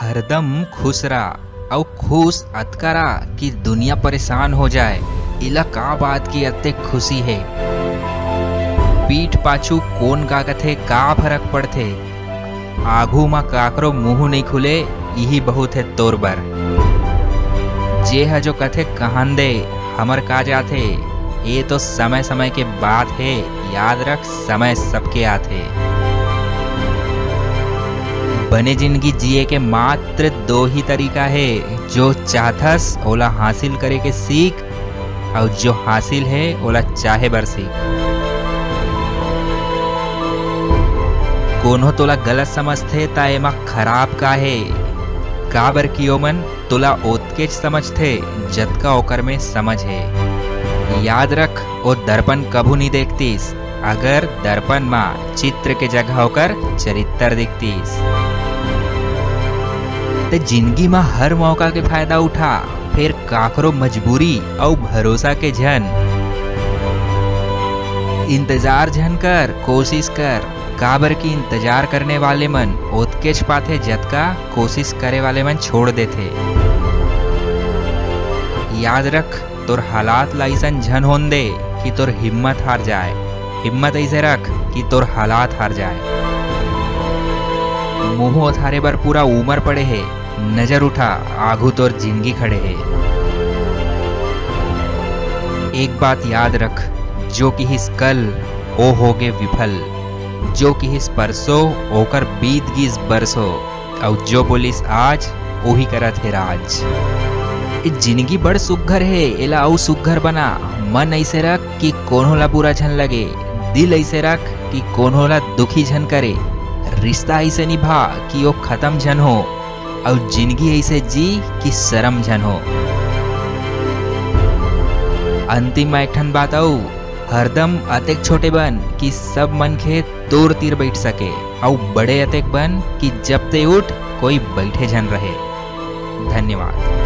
हरदम खुश रहा और खुश अतकरा कि दुनिया परेशान हो जाए। इला का बात की अत्ते खुशी है। पीठ पाछू कोन का कथे का फर्क पड़थे। आघू मा काकरो मुंह नहीं खुले यही बहुत है तोर बर। जे है जो कथे कहान दे हमर का जाथे। ये तो समय समय के बात है, याद रख समय सबके आथे। बने जिंदगी जिए के मात्र दो ही तरीका है, जो चाहथस ओला हासिल करे के सीख और जो हासिल है ओला चाहे बर सीख। कोनो तोला गलत समझथे ता एमा खराब का है। काबर की ओमन तोला ओतकेच समझथे जतका ओकर में समझ है। याद रख ओ दर्पण कभू नहीं देखतीस अगर दर्पण मां चित्र के जगह होकर चरित्र दिखतीस। ते जिंदगी में हर मौका के फायदा उठा, फिर काकरो मजबूरी और भरोसा के झन। इंतजार झन कर, कोशिश कर। काबर की इंतजार करने वाले मन ओतकेच पाथे जतका कोशिश करे वाले मन छोड़ देथे। याद रख तोर हालात लाइसन झन होन दे कि तोर हिम्मत हार जाए। हिम्मत ऐसे रख कि तोर हालात हार जाए। मुंह उथारे बर पूरा उमर पड़े है, नजर उठा आगू तोर जिंदगी खड़े है। एक बात याद रख, जो कि हिस कल ओ होगे विफल, जो कि हिस परसों ओकर बीत गिस बरसों, और जो बोलिस आज ओही करत है राज। जिंदगी बड़ सुघर है, एला आउ सुघर बना। मन ऐसे रख कि कोनो ला बुरा झन लगे, दिल ऐसे रख कि कोनो ला दुखी झन करे, रिश्ता ऐसे निभा कि वो खत्म झन हो, और जिंदगी ऐसे जी कि शर्म झन हो। अंतिम में एक ठन बात आऊ, हरदम अतेक छोटे बन कि सब मन के तोर तीर बैठ सके, और बड़े अतेक बन कि जब ते उठ कोई बैठे झन रहे। धन्यवाद।